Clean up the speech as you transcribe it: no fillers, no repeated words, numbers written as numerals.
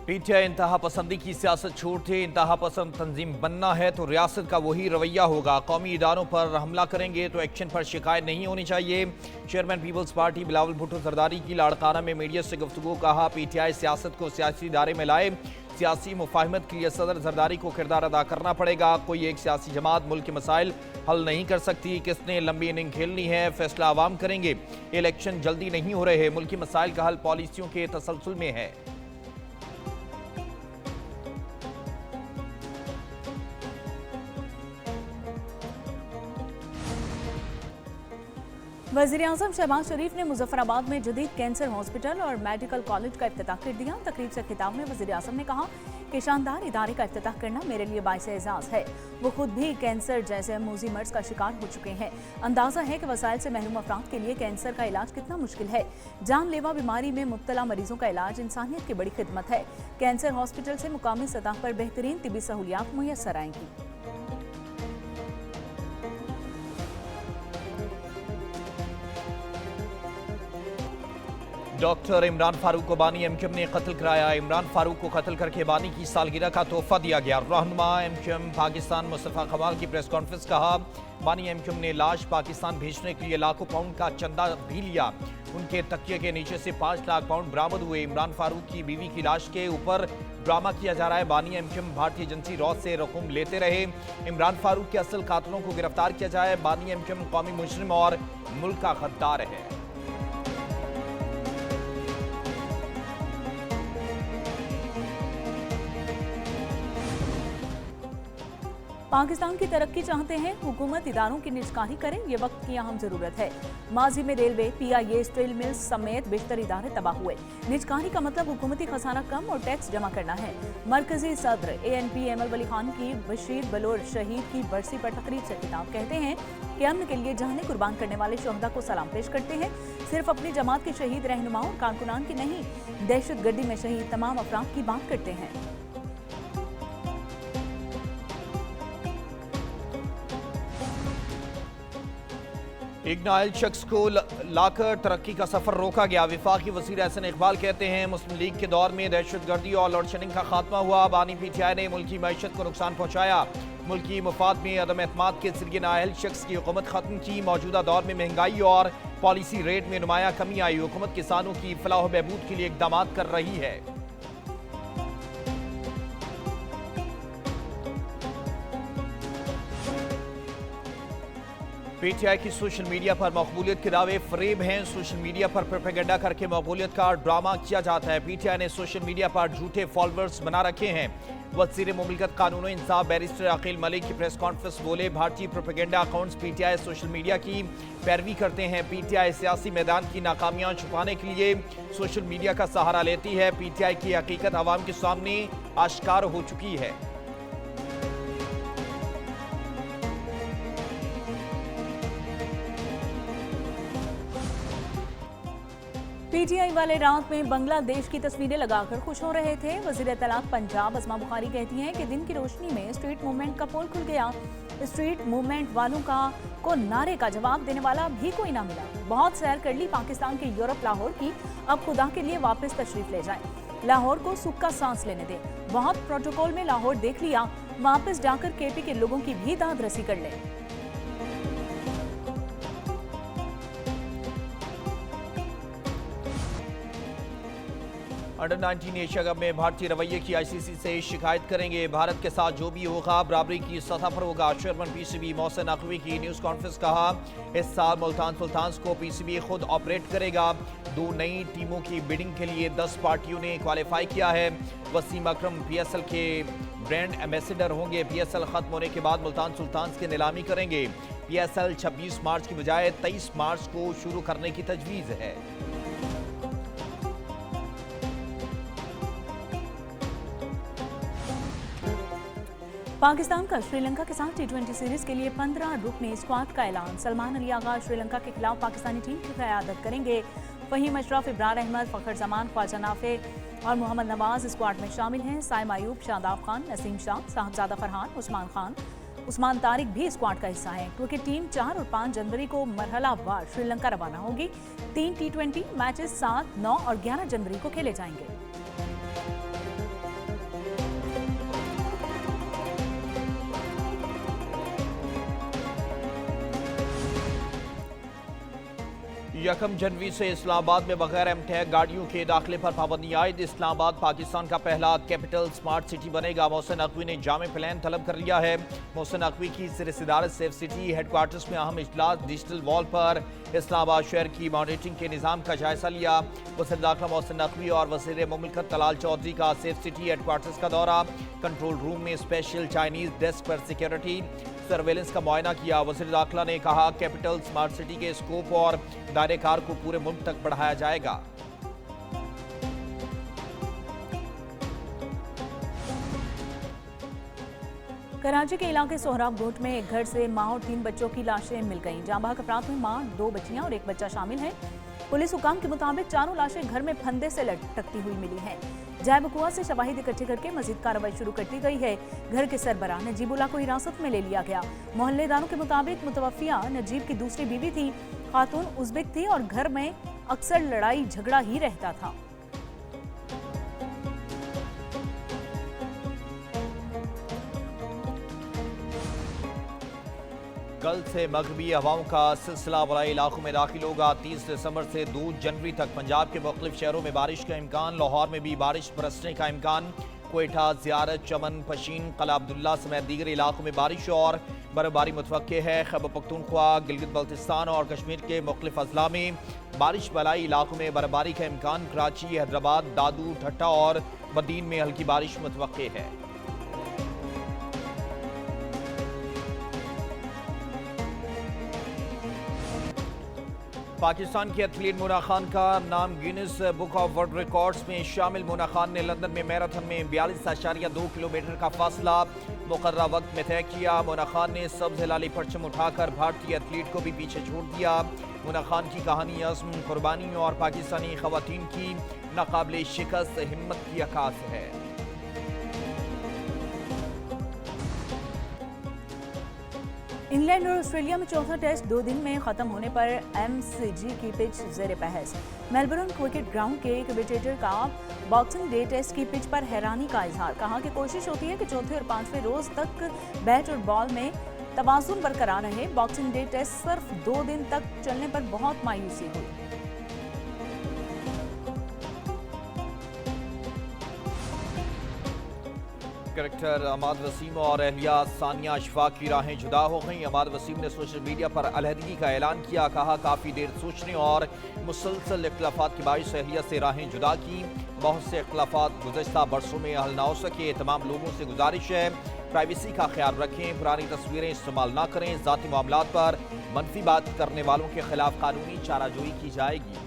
PTI इंतहा पसंदी की सियासत छोड़ते इंतहा पसंद तंजीम बनना है तो रियासत का वही रवैया होगा। कौमी इदारों पर हमला करेंगे तो एक्शन पर शिकायत नहीं होनी चाहिए। चेयरमैन पीपल्स पार्टी बिलावल भुट्टो जरदारी की लाड़काना में मीडिया से गुफ्तगू। कहा पीटीआई सियासत को सियासी इदारे में लाए, सियासी मुफाहमत के लिए सदर जरदारी को किरदार अदा करना पड़ेगा। कोई एक सियासी जमात मुल्क के मसाइल हल नहीं कर सकती। किसने लंबी इनिंग खेलनी है फैसला आवाम करेंगे। इलेक्शन जल्दी नहीं हो रहे, मुल्क के मसाइल का हल पॉलिसियों के तसलसल में है। वज़ीर-ए-आज़म शहबाज शरीफ ने मुजफ्फराबाद में जदीद कैंसर हॉस्पिटल और मेडिकल कॉलेज का इफ्तिताह कर दिया। तकरीब से खिताब में वज़ीर-ए-आज़म ने कहा कि शानदार इदारे का इफ्तिताह करना मेरे लिए बाइसे एजाज़ है। वो खुद भी कैंसर जैसे मूजी मर्ज का शिकार हो चुके हैं। अंदाज़ा है कि वसाइल से महरूम अफराद के लिए कैंसर का इलाज कितना मुश्किल है। जानलेवा बीमारी में मुब्तला मरीजों का इलाज इंसानियत की बड़ी खिदमत है। कैंसर हॉस्पिटल से मुकामी सतह पर बेहतरीन तिबी सहूलियात मुयस्सर आएंगी। डॉक्टर इमरान फारूक को बानी एमक्यूएम ने कत्ल कराया। इमरान फारूक को कत्ल करके बानी की सालगिरह का तोहफा दिया गया। रहनुमा एमक्यूएम पाकिस्तान मुस्तफा कमाल की प्रेस कॉन्फ्रेंस। कहा बानी एमक्यूएम ने लाश पाकिस्तान भेजने के लिए लाखों पाउंड का चंदा भी लिया। उनके तकिए के नीचे से 5 लाख पाउंड बरामद हुए। इमरान फारूक की बीवी की लाश के ऊपर ड्रामा किया जा रहा है। बानी एमक्यूएम भारतीय एजेंसी रॉ से रकूम लेते रहे। इमरान फारूक के असल कातिलों को गिरफ्तार किया जाए। बानी एमक्यूएम कौमी मुजरिम और मुल्क का गद्दार है। पाकिस्तान की तरक्की चाहते हैं, हुकूमत इदारों की निजकारी करे, ये वक्त की अहम जरूरत है। माजी में रेलवे, पीआईए, स्टील मिल्स समेत बेशतर इदारे तबाह हुए। निजकारी का मतलब हुकूमती खजाना कम और टैक्स जमा करना है। मरकजी सदर ANP एमल वली खान की बशीर बलोर शहीद की बरसी पर तकरीब से खिताब। कहते हैं कि अमन के लिए जाने कुर्बान करने वाले शहदा को सलाम पेश करते हैं। सिर्फ अपनी जमात के शहीद रहनुमाओं और कारकुनान की नहीं, दहशतगर्दी में शहीद तमाम अफराद की बात करते हैं। एक नाअहल शख्स को लाकर तरक्की का सफर रोका गया। विफाकी वज़ीर एहसन इकबाल कहते हैं मुस्लिम लीग के दौर में दहशतगर्दी और लोड शेडिंग का खात्मा हुआ। बानी पीटीआई ने मुल्की मईशत को नुकसान पहुंचाया। मुल्की मफाद में अदम एतमाद के जरिए नाअहल शख्स की हुकूमत खत्म की। मौजूदा दौर में महंगाई और पॉलिसी रेट में नुमाया कमी आई। हुकूमत किसानों की फलाह बहबूद के लिए इकदाम कर रही है। पीटीआई की सोशल मीडिया पर मकबूलियत के दावे फरेब हैं। सोशल मीडिया पर प्रोपेगेंडा करके मकबूलियत का ड्रामा किया जाता है। पीटीआई ने सोशल मीडिया पर झूठे फॉलोअर्स बना रखे हैं। वज़ीर मुमलिकत कानून इंसाफ बैरिस्टर अकील मलिक की प्रेस कॉन्फ्रेंस बोले भारतीय propaganda accounts PTI social media की पैरवी करते हैं। पीटीआई सियासी मैदान की नाकामियां छुपाने के लिए सोशल मीडिया का सहारा लेती है। पीटीआई की हकीकत आवाम के सामने आश्कार हो चुकी है। पीटीआई वाले रात में बांग्लादेश की तस्वीरें लगाकर खुश हो रहे थे। वज़ीर तलाक पंजाब अस्मा बुखारी कहती हैं कि दिन की रोशनी में स्ट्रीट मूवमेंट का पोल खुल गया। स्ट्रीट मूवमेंट वालों को नारे का जवाब देने वाला भी कोई ना मिला। बहुत सैर कर ली पाकिस्तान के यूरोप लाहौर की, अब खुदा के लिए वापस तशरीफ ले जाएं। लाहौर को सुख का सांस लेने दें। बहुत प्रोटोकॉल में लाहौर देख लिया, वापस जाकर KP के लोगों की भी दाद रसी कर लें। अंडर 19 एशिया कप में भारतीय रवैये की ICC से शिकायत करेंगे। भारत के साथ जो भी होगा बराबरी की सतह पर होगा। चेयरमैन PCB मोहसिन नकवी की न्यूज़ कॉन्फ्रेंस। कहा इस साल मुल्तान सुल्तान्स को PCB खुद ऑपरेट करेगा। 2 नई टीमों की बिडिंग के लिए 10 पार्टियों ने क्वालिफाई किया है। वसीम अकरम PSL के ब्रांड एम्बेसडर होंगे। PSL खत्म होने के बाद मुल्तान सुल्तान्स की नीलामी करेंगे। PSL 26 मार्च की बजाय 23 मार्च को शुरू करने की तजवीज़ है। पाकिस्तान का श्रीलंका के साथ T20 सीरीज के लिए 15 रुकनी स्क्वाड का ऐलान। सलमान अली आगा श्रीलंका के खिलाफ पाकिस्तानी टीम की क़यादत करेंगे। फहीम अशरफ, इब्रार अहमद, फ़खर जमान, ख्वाजा नाफे और मोहम्मद नवाज स्क्वाड में शामिल हैं। साइम अयूब, शादाब खान, नसीम शाह, साहबजादा फरहान, उस्मान खान, उस्मान तारिक भी स्क्वाड का हिस्सा है। क्योंकि टीम 4 और 5 जनवरी को मरहलावार श्रीलंका रवाना होगी। 3 T20 मैचेस 7, 9 और 11 जनवरी को खेले जाएंगे। 1 जनवरी से इस्लामाबाद में बगैर एमटैग गाड़ियों के दाखिले पर पाबंदी आयद। इस्लामाबाद पाकिस्तान का पहला कैपिटल स्मार्ट सिटी बनेगा। मोहसिन नकवी ने जामे प्लान तलब कर लिया है। मोहसिन नकवी की सदारत सेफ सिटी हेडक्वार्टर्स में अहम इजलास। डिजिटल वॉल पर इस्लामाबाद शहर की मॉनिटरिंग के निज़ाम का जायजा लिया। वज़ीर दाखिला मोहसिन नकवी और वज़ीर मुमलिकत तलाल चौधरी का सेफ सिटी हेडक्वार्टर्स का दौरा। कंट्रोल रूम में स्पेशल चाइनीज डेस्क पर सिक्योरिटी सर्वेलेंस का मुआयना किया। वज़ीर दाखिला ने कहा कैपिटल स्मार्ट सिटी के स्कोप और दायरे कार को पूरे मुल्क तक बढ़ाया जाएगा। कराची के इलाके सोहराब गोट में एक घर से मां और 3 बच्चों की लाशें मिल गईं। जांबाग अफराद में मां, 2 बच्चियां और 1 बच्चा शामिल है। पुलिस हुकाम के मुताबिक चारों लाशें घर में फंदे से लटकती हुई मिली हैं। जायबकुआ से शवाहिद इकट्ठे करके मजीद कार्रवाई शुरू कर दी गई है। घर के सरबराह नजीबुल्लाह को हिरासत में ले लिया गया। मोहल्लेदारों के मुताबिक मुतवफिया नजीब की दूसरी बीवी थी। खातून उज़्बेक थी और घर में अक्सर लड़ाई झगड़ा ही रहता था। कल से मगरबी हवाओं का सिलसिला बड़े इलाकों में दाखिल होगा। 30 दिसंबर से 2 जनवरी तक पंजाब के मुख्तलिफ शहरों में बारिश का इम्कान। लाहौर में भी बारिश बरसने का इम्कान। कोयटा, ज़ियारत, चमन, पशीन, कला अब्दुल्ला समेत दीगर इलाकों में बारिश और बर्फबारी मुतवक्के है। खैबर पख्तूनख्वा, गिलगित बल्तिस्तान और कश्मीर के मुख्तलिफ अजला में बारिश वाले इलाकों में बर्फबारी का इम्कान। कराची, हैदराबाद, दादू, ठट्टा और बदीन में हल्की बारिश मुतवक्के है। पाकिस्तान की एथलीट मोना खान का नाम Guinness book of world records में शामिल। मोना खान ने लंदन में मैराथन में 42.2 किलोमीटर का फासला मुकर्रर वक्त में तय किया। मोना खान ने सब्ज हिलाली परचम उठाकर भारतीय एथलीट को भी पीछे छोड़ दिया। मोना खान की कहानी अज़्म, कुर्बानी और पाकिस्तानी खवातीन की नाकाबिले शिकस्त हिम्मत की अक्कास है। इंग्लैंड और ऑस्ट्रेलिया में चौथा टेस्ट 2 दिन में खत्म होने पर MCG की पिच ज़ेर बहस। मेलबर्न क्रिकेट ग्राउंड के कमेंटेटर का बॉक्सिंग डे टेस्ट की पिच पर हैरानी का इजहार। कहा कि कोशिश होती है कि चौथे और 5वें रोज तक बैट और बॉल में तवाज़ुन बरकरार रहे। बॉक्सिंग डे टेस्ट सिर्फ 2 दिन तक चलने पर बहुत मायूसी हुई। करेक्टर अमाद वसीम और अहलिया सानिया अशफाक की राहें जुदा हो गईं। अमाद वसीम ने सोशल मीडिया पर अलहदगी का ऐलान किया। कहा काफ़ी देर सोचने और मुसलसल इख्तिलाफात की बाइस अहलिया से राहें जुदा की। बहुत से इख्तिलाफात गुज़श्ता बरसों में हल ना हो सके। तमाम लोगों से गुजारिश है प्राइवेसी का ख्याल रखें, पुरानी तस्वीरें इस्तेमाल ना करें। ज़ाती मामलात पर मनफी बात करने वालों के खिलाफ कानूनी चाराजोई की जाएगी।